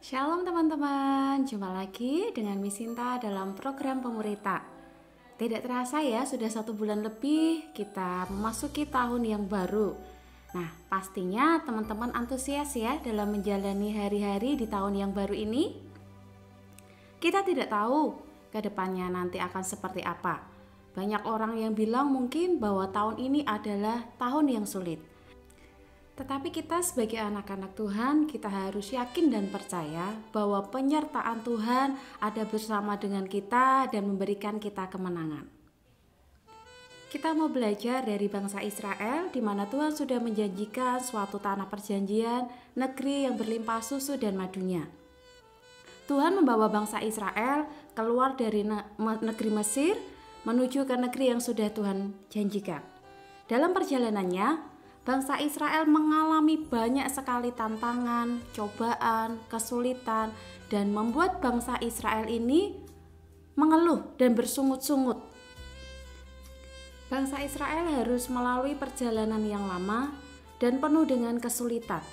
Shalom teman-teman, jumpa lagi dengan Miss Sinta dalam program Pemurita. Tidak terasa ya, sudah 1 bulan lebih kita memasuki tahun yang baru. Nah, pastinya teman-teman antusias ya dalam menjalani hari-hari di tahun yang baru ini. Kita tidak tahu ke depannya nanti akan seperti apa. Banyak orang yang bilang mungkin bahwa tahun ini adalah tahun yang sulit. Tetapi kita sebagai anak-anak Tuhan, kita harus yakin dan percaya bahwa penyertaan Tuhan ada bersama dengan kita dan memberikan kita kemenangan. Kita mau belajar dari bangsa Israel, di mana Tuhan sudah menjanjikan suatu tanah perjanjian, negeri yang berlimpah susu dan madunya. Tuhan membawa bangsa Israel keluar dari negeri Mesir menuju ke negeri yang sudah Tuhan janjikan. Dalam perjalanannya, bangsa Israel mengalami banyak sekali tantangan, cobaan, kesulitan, dan membuat bangsa Israel ini mengeluh dan bersungut-sungut. Bangsa Israel harus melalui perjalanan yang lama dan penuh dengan kesulitan.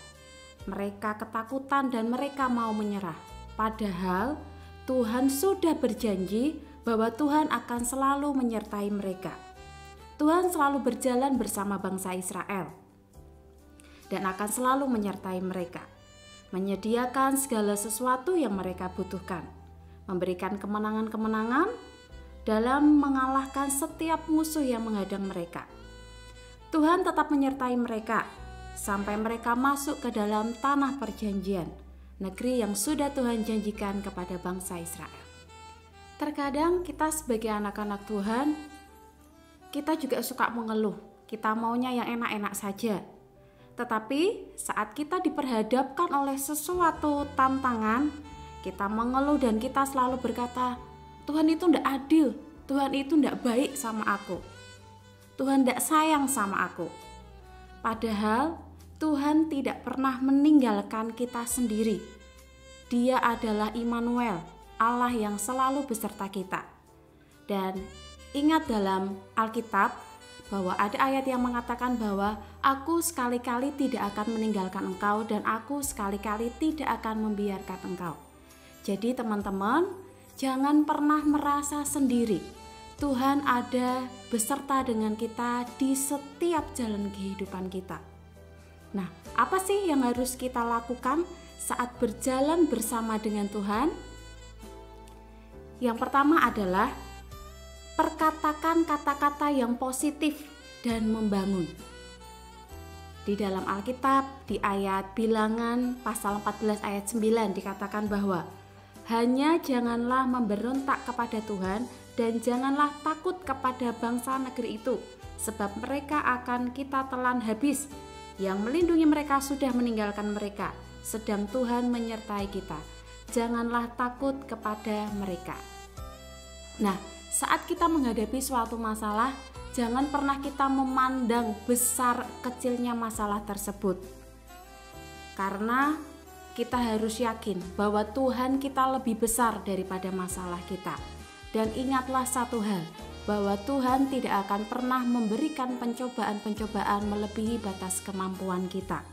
Mereka ketakutan dan mereka mau menyerah. Padahal Tuhan sudah berjanji bahwa Tuhan akan selalu menyertai mereka. Tuhan selalu berjalan bersama bangsa Israel dan akan selalu menyertai mereka, menyediakan segala sesuatu yang mereka butuhkan, memberikan kemenangan-kemenangan dalam mengalahkan setiap musuh yang menghadang mereka. Tuhan tetap menyertai mereka sampai mereka masuk ke dalam tanah perjanjian, negeri yang sudah Tuhan janjikan kepada bangsa Israel. Terkadang kita sebagai anak-anak Tuhan, kita juga suka mengeluh, kita maunya yang enak-enak saja. Tetapi saat kita diperhadapkan oleh sesuatu tantangan, kita mengeluh dan kita selalu berkata, Tuhan itu tidak adil, Tuhan itu tidak baik sama aku, Tuhan tidak sayang sama aku. Padahal Tuhan tidak pernah meninggalkan kita sendiri. Dia adalah Immanuel, Allah yang selalu beserta kita. Dan ingat dalam Alkitab bahwa ada ayat yang mengatakan bahwa aku sekali-kali tidak akan meninggalkan engkau dan aku sekali-kali tidak akan membiarkan engkau. Jadi teman-teman, jangan pernah merasa sendiri. Tuhan ada beserta dengan kita di setiap jalan kehidupan kita. Nah, apa sih yang harus kita lakukan saat berjalan bersama dengan Tuhan? Yang pertama adalah perkatakan kata-kata yang positif dan membangun. Di dalam Alkitab, di ayat Bilangan pasal 14 ayat 9 dikatakan bahwa hanya janganlah memberontak kepada Tuhan dan janganlah takut kepada bangsa negeri itu, sebab mereka akan kita telan habis. Yang melindungi mereka sudah meninggalkan mereka, sedang Tuhan menyertai kita. Janganlah takut kepada mereka. Nah, saat kita menghadapi suatu masalah, jangan pernah kita memandang besar kecilnya masalah tersebut. Karena kita harus yakin bahwa Tuhan kita lebih besar daripada masalah kita. Dan ingatlah satu hal, bahwa Tuhan tidak akan pernah memberikan pencobaan-pencobaan melebihi batas kemampuan kita.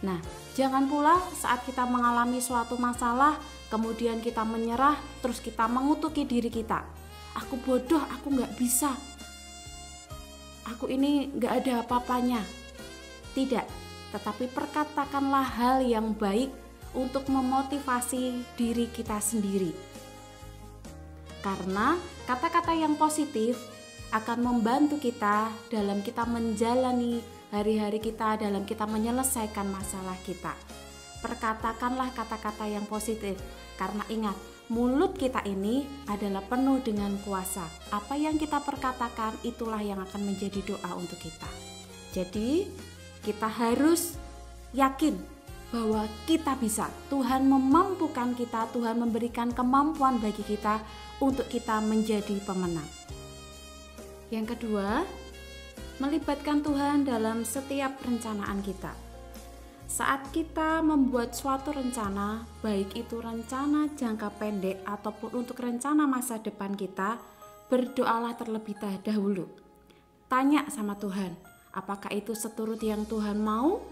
Nah, jangan pula saat kita mengalami suatu masalah, kemudian kita menyerah, terus kita mengutuki diri kita. Aku bodoh, aku gak bisa. Aku ini gak ada apa-apanya. Tidak, tetapi perkatakanlah hal yang baik untuk memotivasi diri kita sendiri. Karena kata-kata yang positif akan membantu kita dalam kita menjalani hari-hari kita, dalam kita menyelesaikan masalah kita. Perkatakanlah kata-kata yang positif, karena ingat, mulut kita ini adalah penuh dengan kuasa. Apa yang kita perkatakan itulah yang akan menjadi doa untuk kita. Jadi kita harus yakin bahwa kita bisa. Tuhan memampukan kita, Tuhan memberikan kemampuan bagi kita untuk kita menjadi pemenang. Yang kedua, melibatkan Tuhan dalam setiap perencanaan kita. Saat kita membuat suatu rencana, baik itu rencana jangka pendek ataupun untuk rencana masa depan kita, berdoalah terlebih dahulu. Tanya sama Tuhan, apakah itu seturut yang Tuhan mau?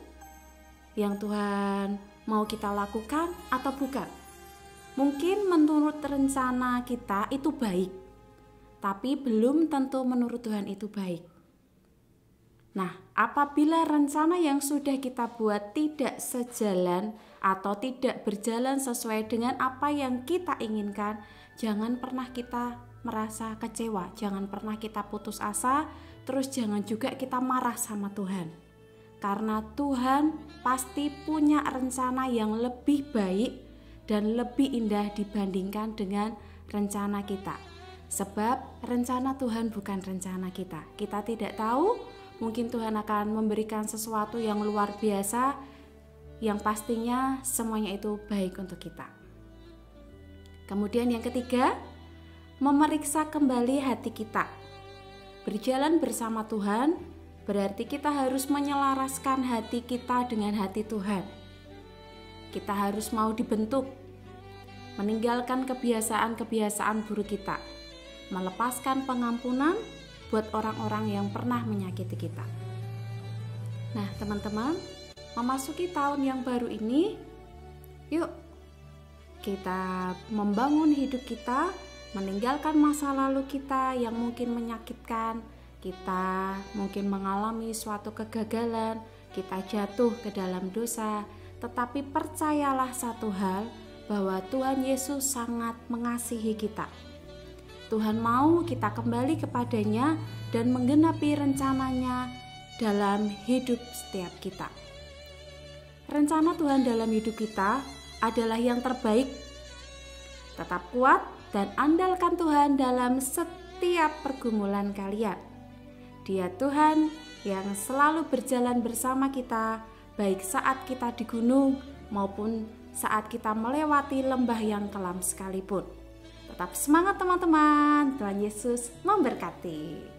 Yang Tuhan mau kita lakukan atau bukan. Mungkin menurut rencana kita itu baik, tapi belum tentu menurut Tuhan itu baik. Nah, apabila rencana yang sudah kita buat tidak sejalan atau tidak berjalan sesuai dengan apa yang kita inginkan, jangan pernah kita merasa kecewa, jangan pernah kita putus asa, terus jangan juga kita marah sama Tuhan. Karena Tuhan pasti punya rencana yang lebih baik dan lebih indah dibandingkan dengan rencana kita. Sebab rencana Tuhan bukan rencana kita. Kita tidak tahu, mungkin Tuhan akan memberikan sesuatu yang luar biasa, yang pastinya semuanya itu baik untuk kita. Kemudian yang ketiga, memeriksa kembali hati kita. Berjalan bersama Tuhan berarti kita harus menyelaraskan hati kita dengan hati Tuhan. Kita harus mau dibentuk, meninggalkan kebiasaan-kebiasaan buruk kita, melepaskan pengampunan buat orang-orang yang pernah menyakiti kita. Nah, teman-teman, memasuki tahun yang baru ini, yuk kita membangun hidup kita, meninggalkan masa lalu kita yang mungkin menyakitkan. Kita mungkin mengalami suatu kegagalan, kita jatuh ke dalam dosa, tetapi percayalah satu hal, bahwa Tuhan Yesus sangat mengasihi kita. Tuhan mau kita kembali kepadanya dan menggenapi rencananya dalam hidup setiap kita. Rencana Tuhan dalam hidup kita adalah yang terbaik. Tetap kuat dan andalkan Tuhan dalam setiap pergumulan kalian. Dia Tuhan yang selalu berjalan bersama kita, baik saat kita di gunung maupun saat kita melewati lembah yang kelam sekalipun. Tetap semangat teman-teman, Tuhan Yesus memberkati.